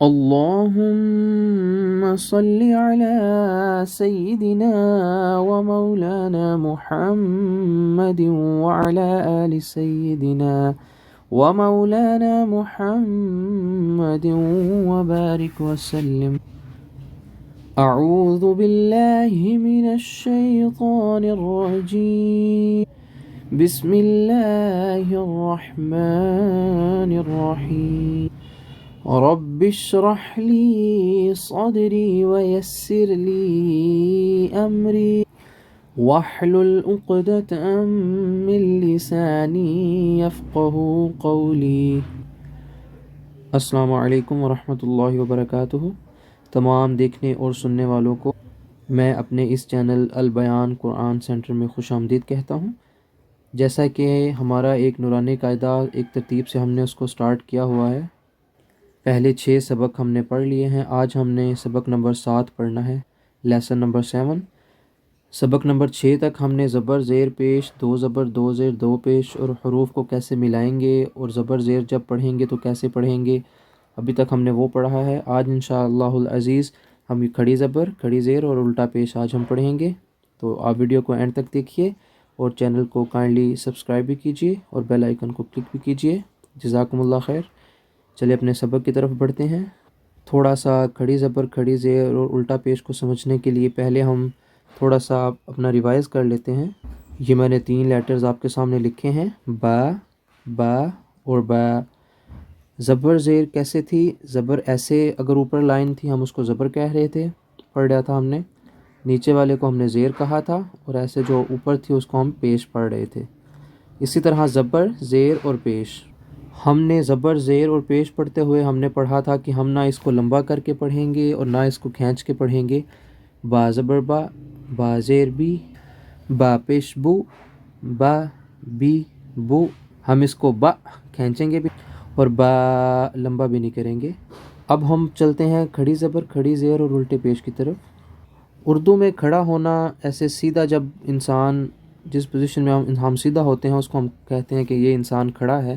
اللهم صل على سيدنا ومولانا محمد وعلى آل سيدنا ومولانا محمد وبارك وسلم. أعوذ بالله من الشيطان الرجيم. بسم الله الرحمن الرحيم. رب اشرح لي صدري ويسر لي أمري واحلل عقدة من لساني يفقه قولي. السلام علیکم ورحمۃ اللہ وبرکاتہ. تمام دیکھنے اور سننے والوں کو میں اپنے اس چینل البیان قرآن سینٹر میں خوش آمدید کہتا ہوں. جیسا کہ ہمارا ایک نورانی قاعدہ ایک ترتیب سے ہم نے اس کو سٹارٹ کیا ہوا ہے. پہلے 6 سبق ہم نے پڑھ لیے ہیں. آج ہم نے سبق نمبر 7 پڑھنا ہے، لیسن نمبر 7. سبق نمبر 6 تک ہم نے زبر زیر پیش، 2 زبر 2 زیر 2 پیش اور حروف کو کیسے ملائیں گے اور زبر زیر جب پڑھیں گے تو کیسے پڑھیں گے، ابھی تک ہم نے وہ پڑھا ہے. آج انشاءاللہ العزیز ہم کھڑی زبر، کھڑی زیر اور الٹا پیش آج ہم پڑھیں گے. تو آپ ویڈیو کو اینڈ تک دیکھیے اور چینل کو کائنڈلی سبسکرائب بھی کیجیے اور بیل آئیکن کو کلک بھی کیجیے. جزاکم اللہ خیر. چلیے اپنے سبق کی طرف بڑھتے ہیں. تھوڑا سا کھڑی زبر، کھڑی زیر اور الٹا پیش کو سمجھنے کے لیے پہلے ہم تھوڑا سا اپنا ریوائز کر لیتے ہیں. یہ میں نے 3 لیٹرز آپ کے سامنے لکھے ہیں، با، با اور با. زبر زیر کیسے تھی؟ زبر ایسے اگر اوپر لائن تھی ہم اس کو زبر کہہ رہے تھے، پڑھ رہا تھا ہم نے. نیچے والے کو ہم نے زیر کہا تھا اور ایسے جو اوپر تھی اس کو ہم پیش پڑھ رہے تھے. اسی طرح زبر، زیر اور پیش. ہم نے زبر زیر اور پیش پڑھتے ہوئے ہم نے پڑھا تھا کہ ہم نہ اس کو لمبا کر کے پڑھیں گے اور نہ اس کو کھینچ کے پڑھیں گے. با زبر با، با زیر بی، با پیش بو، با بی بو. ہم اس کو با کھینچیں گے بھی اور با لمبا بھی نہیں کریں گے. اب ہم چلتے ہیں کھڑی زبر، کھڑی زیر اور الٹے پیش کی طرف. اردو میں کھڑا ہونا ایسے سیدھا، جب انسان جس پوزیشن میں ہم سیدھا ہوتے ہیں اس کو ہم کہتے ہیں کہ یہ انسان کھڑا ہے،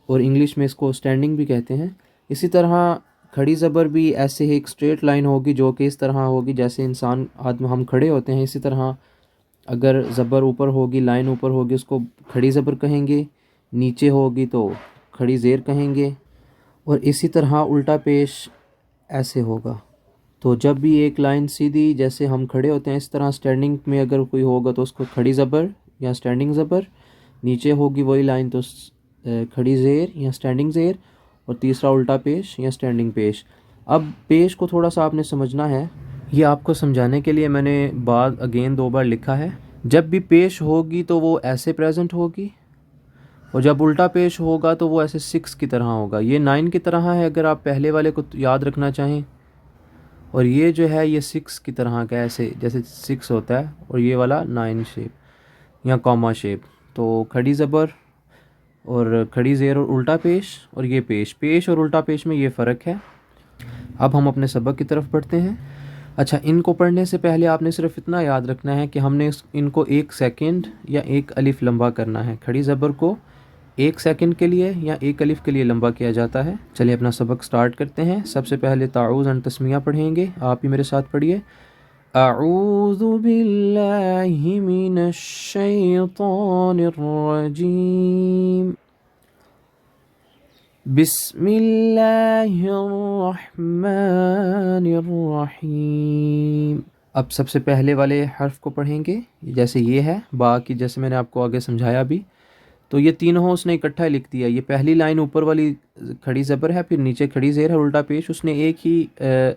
اور انگلش میں اس کو اسٹینڈنگ بھی کہتے ہیں. اسی طرح کھڑی زبر بھی ایسے ہی ایک اسٹریٹ لائن ہوگی جو کہ اس طرح ہوگی جیسے انسان آدمی ہم کھڑے ہوتے ہیں. اسی طرح اگر زبر اوپر ہوگی، لائن اوپر ہوگی، اس کو کھڑی زبر کہیں گے. نیچے ہوگی تو کھڑی زیر کہیں گے. اور اسی طرح الٹا پیش ایسے ہوگا. تو جب بھی ایک لائن سیدھی جیسے ہم کھڑے ہوتے ہیں، اس طرح اسٹینڈنگ میں اگر کوئی ہوگا تو اس کو کھڑی زبر یا اسٹینڈنگ زبر. نیچے ہوگی وہی لائن تو کھڑی زیر یا اسٹینڈنگ زیر. اور تیسرا الٹا پیش یا اسٹینڈنگ پیش. اب پیش کو تھوڑا سا آپ نے سمجھنا ہے. یہ آپ کو سمجھانے کے لیے میں نے بعد اگین 2 بار لکھا ہے. جب بھی پیش ہوگی تو وہ ایسے پریزنٹ ہوگی، اور جب الٹا پیش ہوگا تو وہ ایسے 6 کی طرح ہوگا. یہ 9 کی طرح ہے اگر آپ پہلے والے کو یاد رکھنا چاہیں، اور یہ جو ہے یہ 6 کی طرح کا ایسے جیسے 6 ہوتا ہے، اور یہ والا 9 شیپ یا کاما شیپ. تو کھڑی زبر اور کھڑی زیر اور الٹا پیش، اور یہ پیش اور الٹا پیش میں یہ فرق ہے. اب ہم اپنے سبق کی طرف بڑھتے ہیں. اچھا، ان کو پڑھنے سے پہلے آپ نے صرف اتنا یاد رکھنا ہے کہ ہم نے ان کو 1 سیکنڈ یا 1 الف لمبا کرنا ہے. کھڑی زبر کو 1 سیکنڈ کے لیے یا 1 الف کے لیے لمبا کیا جاتا ہے. چلیے اپنا سبق سٹارٹ کرتے ہیں. سب سے پہلے تعوذ اینڈ تسمیہ پڑھیں گے. آپ ہی میرے ساتھ پڑھیے. اعوذ باللہ من الشیطان الرجیم. بسم اللہ الرحمن الرحیم. اب سب سے پہلے والے حرف کو پڑھیں گے. جیسے یہ ہے با کی، جیسے میں نے آپ کو آگے سمجھایا بھی، تو یہ تینوں اس نے اکٹھا لکھ دیا. یہ پہلی لائن اوپر والی کھڑی زبر ہے، پھر نیچے کھڑی زیر ہے، الٹا پیش. اس نے ایک ہی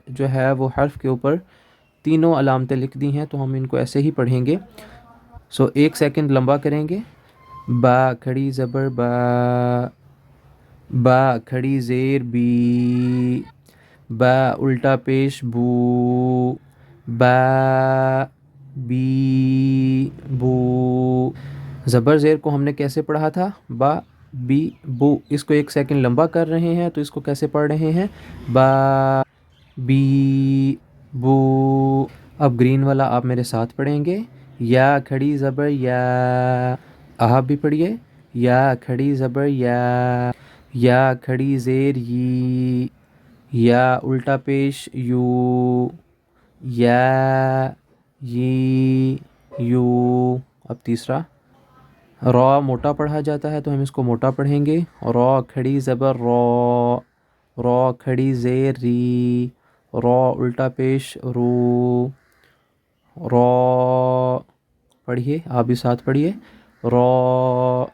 جو ہے وہ حرف کے اوپر تینوں علامتیں لکھ دی ہیں، تو ہم ان کو ایسے ہی پڑھیں گے. 1 سیکنڈ لمبا کریں گے. با کھڑی زبر با، با کھڑی زیر بی، با الٹا پیش بو، با بی بو. زبر زیر کو ہم نے کیسے پڑھا تھا؟ با بی بو. اس کو 1 سیکنڈ لمبا کر رہے ہیں تو اس کو کیسے پڑھ رہے ہیں؟ با بی بو. اب گرین والا آپ میرے ساتھ پڑھیں گے. یا کھڑی زبر یا، آپ بھی پڑھیے. یا کھڑی زبر یا، یا کھڑی زیر یی، یا الٹا پیش یو، یا ی یو. اب تیسرا، را موٹا پڑھا جاتا ہے تو ہم اس کو موٹا پڑھیں گے. را کھڑی زبر را، را کھڑی زیر ری، را الٹا پیش رو. را پڑھیے آپ بھی ساتھ پڑھیے، را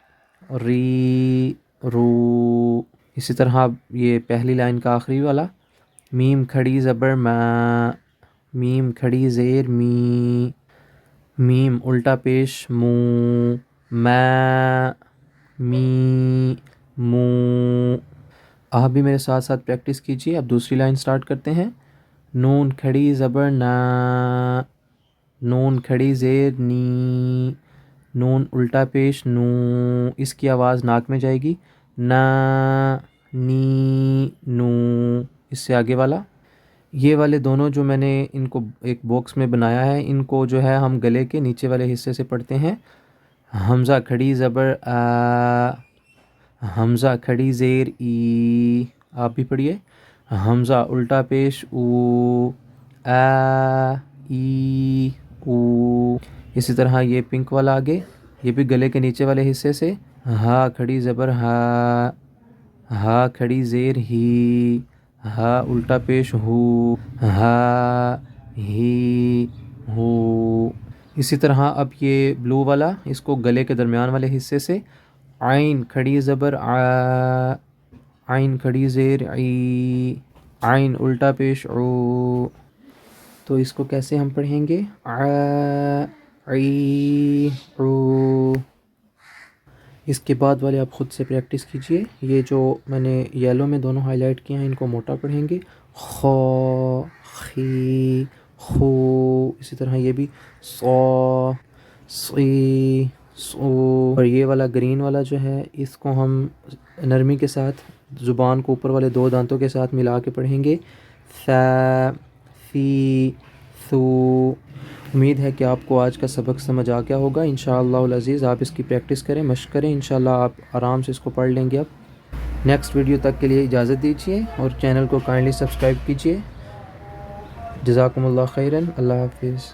ری رو. اسی طرح یہ پہلی لائن کا آخری والا، میم کھڑی زبر ما، میم کھڑی زیر می، میم الٹا پیش مو، ما می مو. آپ بھی میرے ساتھ ساتھ پریکٹس کیجیے. اب دوسری لائن سٹارٹ کرتے ہیں. نون کھڑی زبر نا، نون کھڑی زیر نی، نون الٹا پیش نو. اس کی آواز ناک میں جائے گی، نا نی نو. اس سے آگے والا، یہ والے دونوں جو میں نے ان کو ایک باکس میں بنایا ہے، ان کو جو ہے ہم گلے کے نیچے والے حصے سے پڑھتے ہیں. حمزہ کھڑی زبر آ، حمزہ کھڑی زیر ای. آپ بھی پڑھیے، حمزہ الٹا پیش او، آ ای او. اسی طرح یہ پنک والا آگے، یہ بھی گلے کے نیچے والے حصے سے، ہا کھڑی زبر ہا، ہا کھڑی زیر ہی، ہا الٹا پیش ہو، ہا ہی ہو. اسی طرح اب یہ بلو والا، اس کو گلے کے درمیان والے حصے سے، عین کھڑی زبر آ، عین کھڑی زیر عی، عین الٹا پیش عو. تو اس کو کیسے ہم پڑھیں گے، آ عی عو. اس کے بعد والے آپ خود سے پریکٹس کیجئے. یہ جو میں نے یلو میں دونوں ہائی لائٹ کیے ہیں ان کو موٹا پڑھیں گے، خو خی خو. اسی طرح یہ بھی صو صی صو. اور یہ والا گرین والا جو ہے اس کو ہم نرمی کے ساتھ زبان کو اوپر والے دو دانتوں کے ساتھ ملا کے پڑھیں گے، ثا فی ثو. امید ہے کہ آپ کو آج کا سبق سمجھ آ گیا ہوگا. انشاءاللہ العزیز آپ اس کی پریکٹس کریں، مشق کریں، انشاءاللہ آپ آرام سے اس کو پڑھ لیں گے. اب نیکسٹ ویڈیو تک کے لیے اجازت دیجیے اور چینل کو کائنڈلی سبسکرائب کیجیے. جزاکم اللہ خیراً. اللہ حافظ.